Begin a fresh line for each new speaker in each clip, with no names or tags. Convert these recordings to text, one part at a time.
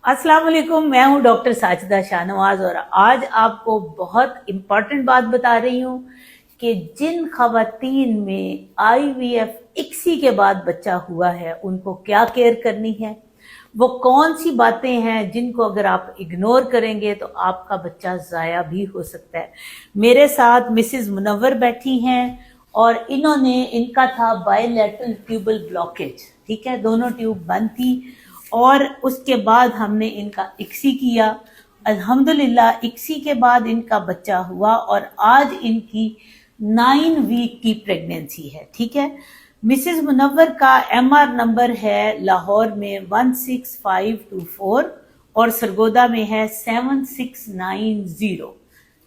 अस्सलाम वालेकुम, मैं हूँ डॉक्टर साजिदा शाहनवाज और आज आपको बहुत इम्पॉर्टेंट बात बता रही हूँ कि जिन खवातीन में IVF इक्सी के बाद बच्चा हुआ है उनको क्या केयर करनी है, वो कौन सी बातें हैं जिनको अगर आप इग्नोर करेंगे तो आपका बच्चा ज़ाया भी हो सकता है। मेरे साथ मिसेस मुनव्वर बैठी हैं और इनका था बायलैटरल ट्यूबल ब्लॉकेज, ठीक है, दोनों ट्यूब बंद थी और उसके बाद हमने इनका इक्सी किया। अल्हम्दुलिल्लाह इक्सी के बाद इनका बच्चा हुआ और आज इनकी 9 वीक की प्रेगनेंसी है, ठीक है। मिसेस मुनव्वर का MR नंबर है लाहौर में 16524 और सरगोदा में है 7690,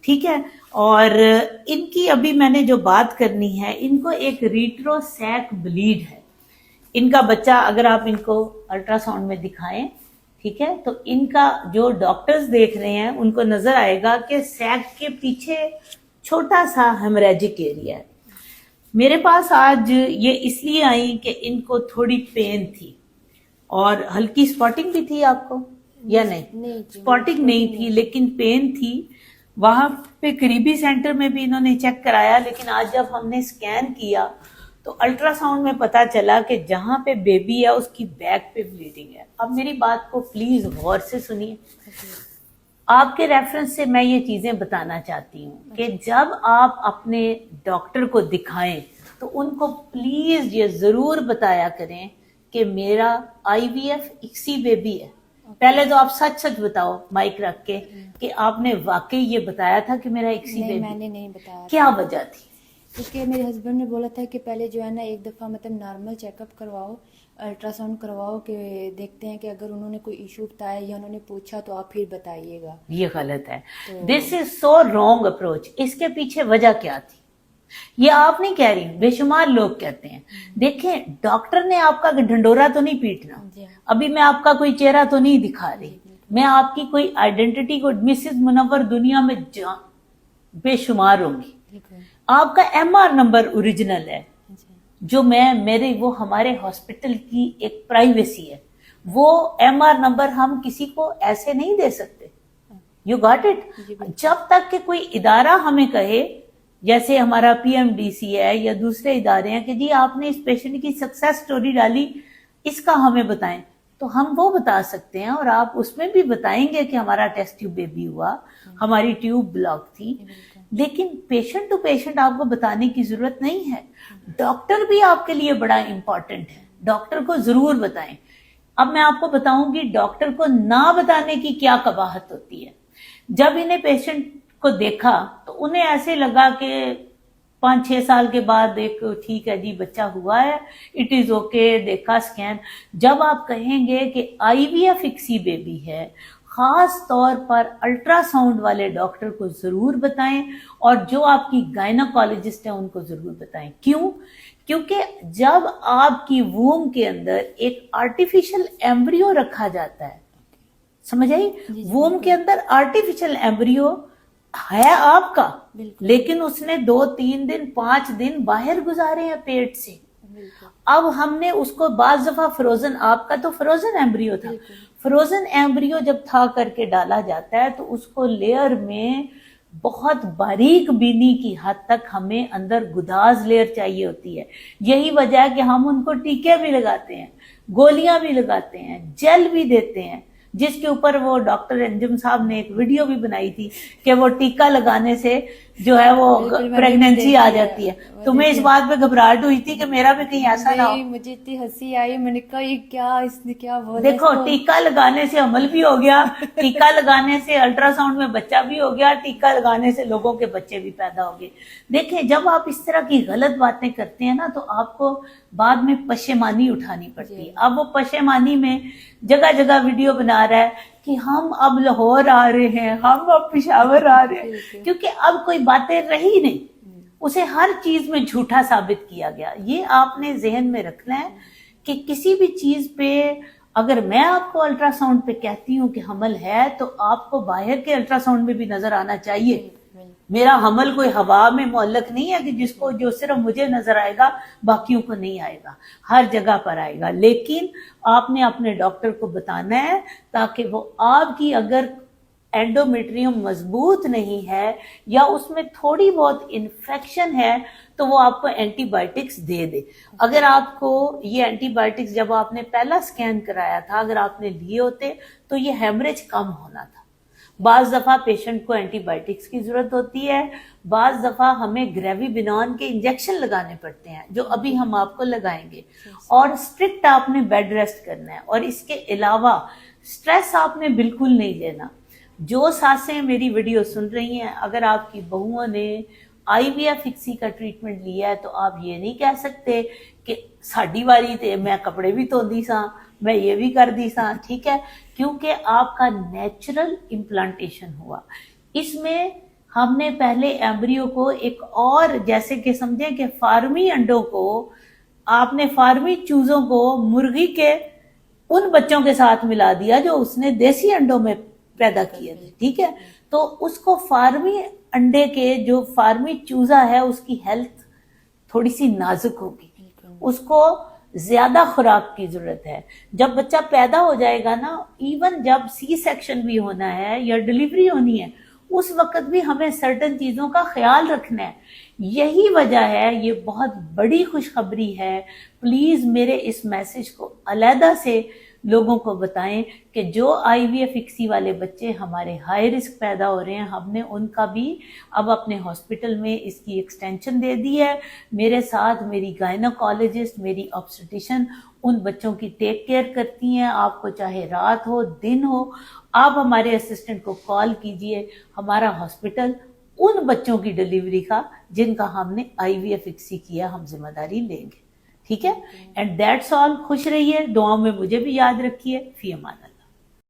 ठीक है। और इनकी अभी मैंने जो बात करनी है, इनको एक रीट्रोसैक ब्लीड है। इनका बच्चा अगर आप इनको अल्ट्रासाउंड में दिखाएं, ठीक है, तो इनका जो डॉक्टर्स देख रहे हैं उनको नजर आएगा कि सैक के पीछे छोटा सा हेमरेजिक एरिया है। मेरे पास आज ये इसलिए आई कि इनको थोड़ी पेन थी और हल्की स्पॉटिंग भी थी आपको या नहीं स्पॉटिंग नहीं थी लेकिन पेन थी। वहां पे करीबी सेंटर में भी इन्होंने चेक कराया, लेकिन आज जब हमने स्कैन किया तो अल्ट्रासाउंड में पता चला कि जहां पे बेबी है उसकी बैक पे ब्लीडिंग है। अब मेरी बात को प्लीज गौर से सुनिए। आपके रेफरेंस से मैं ये चीजें बताना चाहती हूँ कि जब आप अपने डॉक्टर को दिखाएं तो उनको प्लीज ये जरूर बताया करें कि मेरा IVF इक्सी बेबी है। पहले तो आप सच सच बताओ माइक रख के कि आपने वाकई ये बताया था कि मेरा इक्सी बेबी?
मैंने नहीं बताया।
क्या वजह थी?
क्योंकि मेरे हस्बैंड ने बोला था कि पहले जो है ना एक दफ़ा मतलब नॉर्मल चेकअप करवाओ, अल्ट्रासाउंड करवाओ कि देखते हैं कि अगर उन्होंने कोई इशू बताया या उन्होंने पूछा तो आप फिर बताइएगा।
ये गलत है। This is so wrong approach. इसके पीछे वजह क्या थी ये आप नहीं कह रही, बेशुमार लोग कहते हैं। देखें, डॉक्टर ने आपका ढंडोरा तो नहीं पीटना। अभी मैं आपका कोई चेहरा तो नहीं दिखा रही, मैं आपकी कोई आइडेंटिटी को, मिसेस मुनव्वर दुनिया में बेशुमार होंगी। आपका MR नंबर ओरिजिनल है, जो वो हमारे हॉस्पिटल की एक प्राइवेसी है। वो MR नंबर हम किसी को ऐसे नहीं दे सकते। You got it? जब तक कि कोई इदारा हमें कहे, जैसे हमारा PMDC है या दूसरे इदारे हैं, कि जी आपने इस पेशेंट की सक्सेस स्टोरी डाली, इसका हमें बताएं, तो हम वो बता सकते हैं। और आप उसमें भी बताएंगे कि हमारा टेस्ट ट्यूब बेबी हुआ, हमारी ट्यूब ब्लॉक थी। लेकिन पेशेंट टू पेशेंट आपको बताने की जरूरत नहीं है। डॉक्टर भी आपके लिए बड़ा इंपॉर्टेंट है, डॉक्टर को जरूर बताएं। अब मैं आपको बताऊंगी डॉक्टर को ना बताने की क्या कबाहत होती है। जब इन्हें पेशेंट को देखा तो उन्हें ऐसे लगा कि 5-6 साल के बाद एक ठीक है जी बच्चा हुआ है, इट इज ओके, देखा स्कैन। जब आप कहेंगे कि IVF इक्सी बेबी है, खास तौर पर अल्ट्रासाउंड वाले डॉक्टर को जरूर बताएं और जो आपकी गायनोकोलॉजिस्ट है उनको जरूर बताएं। क्यों? क्योंकि जब आपकी वूम के अंदर एक आर्टिफिशियल एम्ब्रियो रखा जाता है, समझ आई? वूम के अंदर आर्टिफिशियल एम्ब्रियो है आपका, लेकिन उसने 2-3 दिन 5 दिन बाहर गुजारे हैं पेट से। अब हमने उसको बाज दफा फ्रोजन, आपका तो फ्रोजन एम्ब्रियो था, फ्रोजन एम्ब्रियो जब था करके डाला जाता है तो उसको लेयर में बहुत बारीक बीनी की हद तक हमें अंदर गुदाज लेयर चाहिए होती है। यही वजह है कि हम उनको टीके भी लगाते हैं, गोलियां भी लगाते हैं, जेल भी देते हैं, जिसके ऊपर वो डॉक्टर अंजुम साहब ने एक वीडियो भी बनाई थी कि वो टीका लगाने से जो है वो प्रेगनेंसी आ जाती है। तुम्हें इस बात पे घबराहट हुई थी कि मेरा भी कहीं ऐसा ना हो?
मुझे इतनी हंसी आई, मैंने कहा ये क्या, इसने क्या बोला।
देखो, टीका लगाने से अमल भी हो गया, टीका लगाने से अल्ट्रासाउंड में बच्चा भी हो गया, टीका लगाने से लोगों के बच्चे भी पैदा हो गए। देखें, जब आप इस तरह की गलत बातें करते हैं ना तो आपको बाद में पशेमानी उठानी पड़ती है। अब वो पशेमानी में जगह जगह वीडियो बना रहा है कि हम अब लाहौर आ रहे हैं, हम अब पेशावर आ रहे हैं, क्योंकि अब कोई बातें रही नहीं, उसे हर चीज में झूठा साबित किया गया। ये आपने जहन में रखना है कि किसी भी चीज पे अगर मैं आपको अल्ट्रासाउंड पे कहती हूँ कि हमल है तो आपको बाहर के अल्ट्रासाउंड में भी नजर आना चाहिए میرا حمل کوئی ہوا میں معلق نہیں ہے کہ جس کو جو صرف مجھے نظر آئے گا باقیوں کو نہیں آئے گا، ہر جگہ پر آئے گا، لیکن آپ نے اپنے ڈاکٹر کو بتانا ہے تاکہ وہ آپ کی اگر اینڈومیٹریوم مضبوط نہیں ہے یا اس میں تھوڑی بہت انفیکشن ہے تو وہ آپ کو اینٹی بائیوٹکس دے دے۔ اگر آپ کو یہ اینٹی بائیوٹکس جب آپ نے پہلا سکین کرایا تھا اگر آپ نے لیے ہوتے تو یہ ہیمریج کم ہونا تھا۔ بعض دفعہ پیشنٹ کو اینٹی بائیوٹکس کی ضرورت ہوتی ہے، بعض دفعہ ہمیں گریوی بینون کے انجیکشن لگانے پڑتے ہیں جو ابھی ہم آپ کو لگائیں گے، اور اسٹرکٹ آپ نے بیڈ ریسٹ کرنا ہے، اور اس کے علاوہ سٹریس آپ نے بالکل نہیں لینا۔ جو ساسیں میری ویڈیو سن رہی ہیں، اگر آپ کی بہوؤں نے آئی وی ایف اکسی کا ٹریٹمنٹ لیا ہے تو آپ یہ نہیں کہہ سکتے کہ ساڈی واری تے میں کپڑے بھی دھوندی ساں، میں یہ بھی کر دی ساں، ٹھیک ہے، کیونکہ آپ کا نیچرل امپلانٹیشن ہوا۔ اس میں ہم نے پہلے ایمبریو کو ایک اور جیسے کہ سمجھیں کہ فارمی انڈوں کو آپ نے فارمی چوزوں کو مرغی کے ان بچوں کے ساتھ ملا دیا جو اس نے دیسی انڈوں میں پیدا کیے تھے، ٹھیک ہے، تو اس کو فارمی انڈے کے جو فارمی چوزا ہے اس کی ہیلتھ تھوڑی سی نازک ہوگی، اس کو زیادہ خوراک کی ضرورت ہے۔ جب بچہ پیدا ہو جائے گا نا، ایون جب سی سیکشن بھی ہونا ہے یا ڈلیوری ہونی ہے، اس وقت بھی ہمیں سرٹن چیزوں کا خیال رکھنا ہے۔ یہی وجہ ہے، یہ بہت بڑی خوشخبری ہے، پلیز میرے اس میسج کو علیحدہ سے لوگوں کو بتائیں کہ جو آئی وی ایف اکسی والے بچے ہمارے ہائی رسک پیدا ہو رہے ہیں، ہم نے ان کا بھی اب اپنے ہاسپٹل میں اس کی ایکسٹینشن دے دی ہے۔ میرے ساتھ میری گائنوکالوجسٹ، میری آبسٹیشن ان بچوں کی ٹیک کیئر کرتی ہیں، آپ کو چاہے رات ہو دن ہو، آپ ہمارے اسسٹنٹ کو کال کیجئے، ہمارا ہاسپٹل ان بچوں کی ڈلیوری کا جن کا ہم نے آئی وی ایف اکسی کیا ہم ذمہ داری لیں گے، ٹھیک ہے، اینڈ دیٹس آل۔ خوش رہیے، دعاؤں میں مجھے بھی یاد رکھیے، فی امان اللہ۔